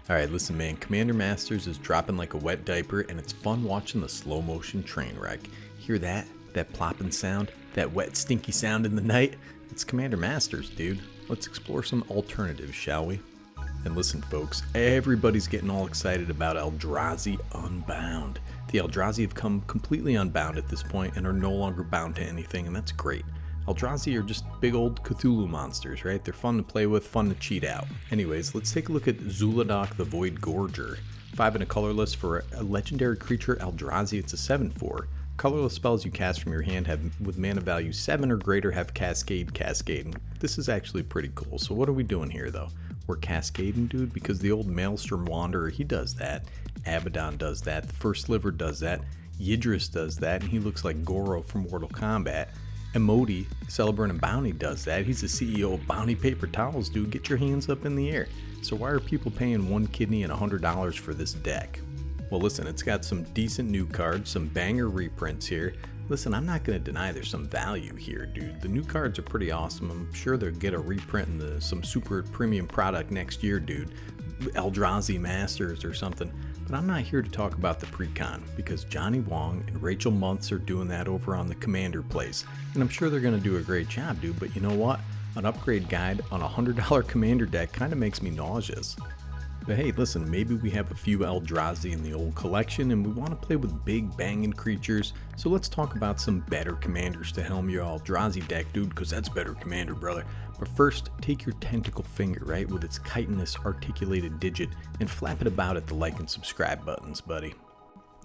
Alright, listen man, Commander Masters is dropping like a wet diaper and it's fun watching the slow motion train wreck. Hear that? That plopping sound? That wet stinky sound in the night? It's Commander Masters, dude. Let's explore some alternatives, shall we? And listen folks, everybody's getting all excited about Eldrazi Unbound. The Eldrazi have come completely unbound at this point and are no longer bound to anything, and that's great. Eldrazi are just big old Cthulhu monsters, right? They're fun to play with, fun to cheat out. Anyways, let's take a look at Zhuladok the Void Gorger. 5 and a colorless for a legendary creature Eldrazi, it's a 7/4. Colorless spells you cast from your hand have with mana value 7 or greater have cascade. This is actually pretty cool. So what are we doing here though? We're cascading, dude, because the old Maelstrom Wanderer, he does that. Abaddon does that. The First Sliver does that. Yidris does that, and he looks like Goro from Mortal Kombat. Emoti, Celebrant and Bounty does that. He's the CEO of Bounty Paper Towels, dude. Get your hands up in the air. So why are people paying 1 kidney and $100 for this deck? Well, listen, it's got some decent new cards, some banger reprints here. Listen, I'm not going to deny there's some value here, dude. The new cards are pretty awesome. I'm sure they'll get a reprint in some super premium product next year, dude. Eldrazi Masters or something. But I'm not here to talk about the precon, because Johnny Wong and Rachel Months are doing that over on the Commander place. And I'm sure they're going to do a great job, dude. But you know what? An upgrade guide on a $100 Commander deck kind of makes me nauseous. But hey, listen, maybe we have a few Eldrazi in the old collection and we want to play with big banging creatures, so let's talk about some better commanders to helm your Eldrazi deck, dude, because that's better commander, brother. But first, take your tentacle finger, right, with its chitinous articulated digit and flap it about at the like and subscribe buttons, buddy.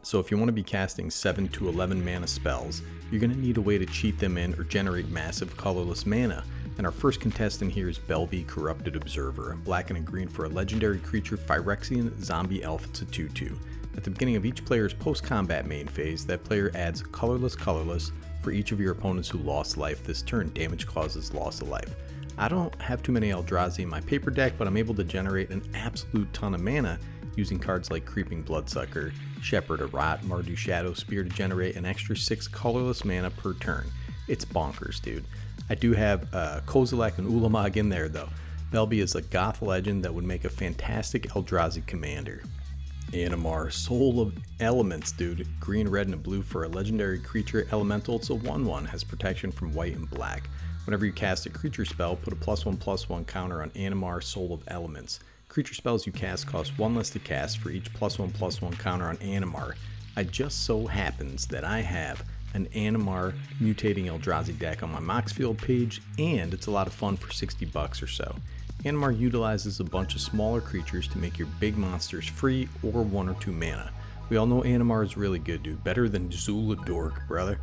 So if you want to be casting 7 to 11 mana spells, you're going to need a way to cheat them in or generate massive colorless mana. And our first contestant here is Belbe, Corrupted Observer, a black and a green for a legendary creature Phyrexian Zombie Elf. It's a 2/2. At the beginning of each player's post-combat main phase, that player adds colorless for each of your opponents who lost life this turn. Damage causes loss of life. I don't have too many Eldrazi in my paper deck, but I'm able to generate an absolute ton of mana using cards like Creeping Bloodsucker, Shepherd of Rot, Mardu Shadow Spear to generate an extra 6 colorless mana per turn. It's bonkers, dude. I do have Kozilek and Ulamog in there though. Belbe is a goth legend that would make a fantastic Eldrazi commander. Animar, Soul of Elements, dude. Green, red, and a blue for a legendary creature elemental. It's a 1/1, has protection from white and black. Whenever you cast a creature spell, put a +1/+1 counter on Animar, Soul of Elements. Creature spells you cast cost 1 less to cast for each +1/+1 counter on Animar. It just so happens that I have an Animar mutating Eldrazi deck on my Moxfield page, and it's a lot of fun for $60 or so. Animar utilizes a bunch of smaller creatures to make your big monsters free or 1 or 2 mana. We all know Animar is really good, dude. Better than Zhuladok, brother.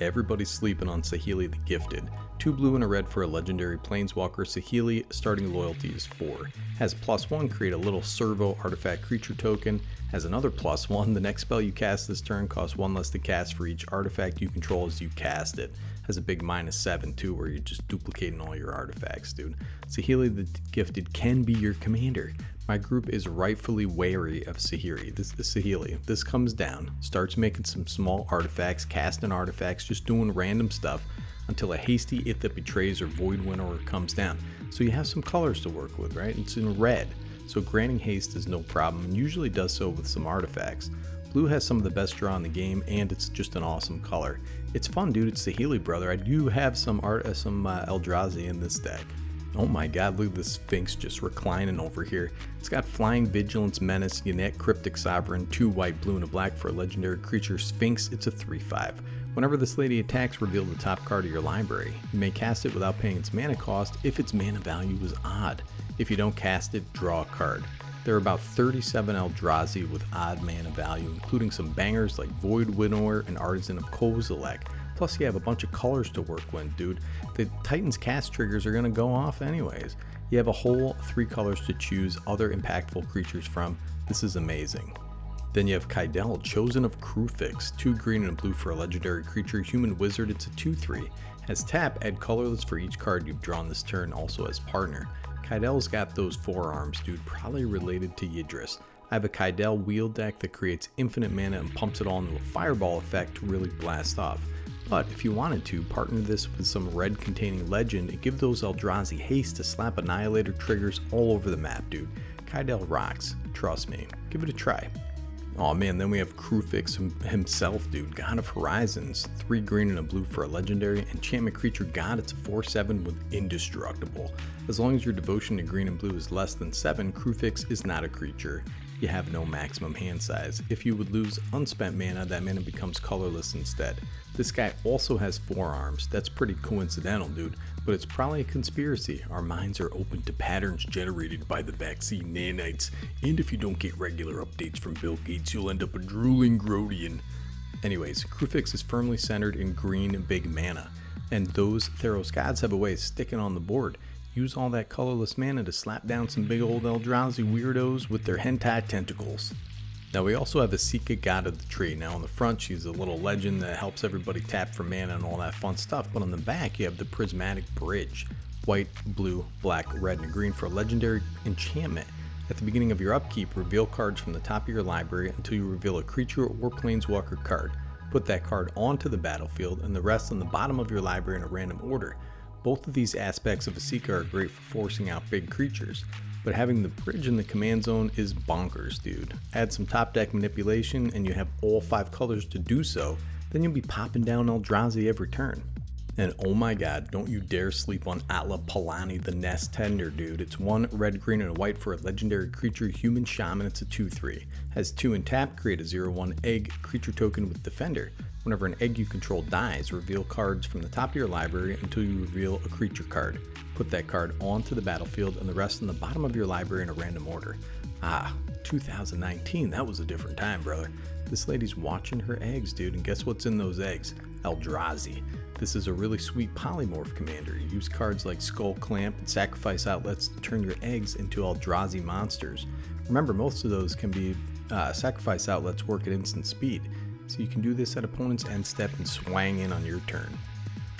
Everybody's sleeping on Saheeli the Gifted. 2 blue and a red for a legendary planeswalker. Saheeli, starting loyalty is 4. Has +1, create a little servo artifact creature token. Has another +1, the next spell you cast this turn costs 1 less to cast for each artifact you control as you cast it. Has a big -7 too, where you're just duplicating all your artifacts, dude. Saheeli the Gifted can be your commander. My group is rightfully wary of Saheeli. This comes down, starts making some small artifacts, casting artifacts, just doing random stuff until a hasty It That Betrays or Void Winnower comes down. So you have some colors to work with, right? It's in red, so granting haste is no problem and usually does so with some artifacts. Blue has some of the best draw in the game and it's just an awesome color. It's fun, dude. It's Saheeli, brother. I do have some Eldrazi in this deck. Oh my god, look at this Sphinx just reclining over here. It's got Flying Vigilance, Menace, Yannette, Cryptic Sovereign, 2 white, blue, and a black for a legendary creature Sphinx. It's a 3/5. Whenever this lady attacks, reveal the top card of your library. You may cast it without paying its mana cost if its mana value is odd. If you don't cast it, draw a card. There are about 37 Eldrazi with odd mana value, including some bangers like Void Winnower and Artisan of Kozilek. Plus you have a bunch of colors to work with, dude. The Titan's cast triggers are going to go off anyways. You have a whole 3 colors to choose other impactful creatures from. This is amazing. Then you have Kydele, Chosen of Kruphix, 2 green and blue for a legendary creature, Human Wizard. It's a 2/3. Has tap, add colorless for each card you've drawn this turn, also as partner. Kydele's got those forearms, dude, probably related to Yidris. I have a Kydele wheel deck that creates infinite mana and pumps it all into a fireball effect to really blast off. But if you wanted to, partner this with some red containing legend and give those Eldrazi haste to slap Annihilator triggers all over the map, dude. Kydele rocks, trust me, give it a try. Oh man, then we have Kruphix himself, dude. God of Horizons, 3 green and a blue for a legendary. Enchantment creature god, it's a 4/7 with indestructible. As long as your devotion to green and blue is less than 7, Kruphix is not a creature. You have no maximum hand size. If you would lose unspent mana, that mana becomes colorless instead. This guy also has 4 arms. That's pretty coincidental, dude, but it's probably a conspiracy. Our minds are open to patterns generated by the vaccine nanites, and if you don't get regular updates from Bill Gates, you'll end up a drooling Grodian. Anyways, Kruphix is firmly centered in green and big mana, and those Theros gods have a way of sticking on the board. Use all that colorless mana to slap down some big old Eldrazi weirdos with their hentai tentacles. Now we also have a Sika god of the tree. Now on the front she's a little legend that helps everybody tap for mana and all that fun stuff, but on the back you have the prismatic bridge. White, blue, black, red, and green for a legendary enchantment. At the beginning of your upkeep, reveal cards from the top of your library until you reveal a creature or planeswalker card. Put that card onto the battlefield and the rest on the bottom of your library in a random order. Both of these aspects of a Seeker are great for forcing out big creatures, but having the bridge in the command zone is bonkers, dude. Add some top deck manipulation and you have all 5 colors to do so, then you'll be popping down Eldrazi every turn. And oh my god, don't you dare sleep on Atla Palani the Nest Tender, dude. It's 1 red, green, and a white for a legendary creature, human shaman. It's a 2/3. Has 2 in tap, create a 0/1 egg creature token with Defender. Whenever an egg you control dies, reveal cards from the top of your library until you reveal a creature card. Put that card onto the battlefield and the rest on the bottom of your library in a random order. 2019, that was a different time, brother. This lady's watching her eggs, dude, and guess what's in those eggs? Eldrazi. This is a really sweet polymorph commander. You use cards like Skull Clamp and Sacrifice Outlets to turn your eggs into Eldrazi monsters. Remember, most of those can be Sacrifice Outlets work at instant speed, so you can do this at opponent's end step and swang in on your turn.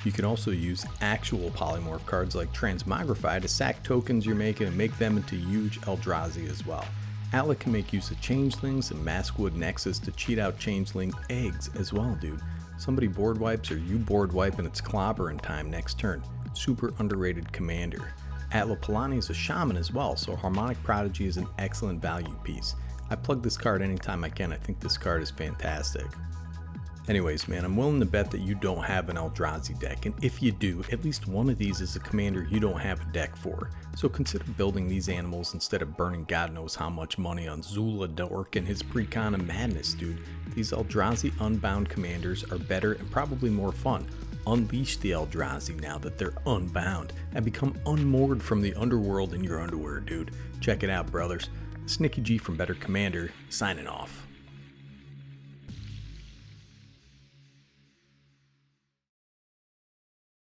You can also use actual polymorph cards like Transmogrify to sack tokens you're making and make them into huge Eldrazi as well. Atla can make use of changelings and Maskwood Nexus to cheat out changeling eggs as well, dude. Somebody board wipes or you board wipe and it's clobbering time next turn. Super underrated commander. Atla Palani is a shaman as well, so Harmonic Prodigy is an excellent value piece. I plug this card anytime I can. I think this card is fantastic. Anyways, man, I'm willing to bet that you don't have an Eldrazi deck, and if you do, at least one of these is a commander you don't have a deck for. So consider building these animals instead of burning God knows how much money on Zhuladok and his precon of madness, dude. These Eldrazi Unbound commanders are better and probably more fun. Unleash the Eldrazi now that they're unbound, and become unmoored from the underworld in your underwear, dude. Check it out, brothers. It's Nicky G from Better Commander, signing off.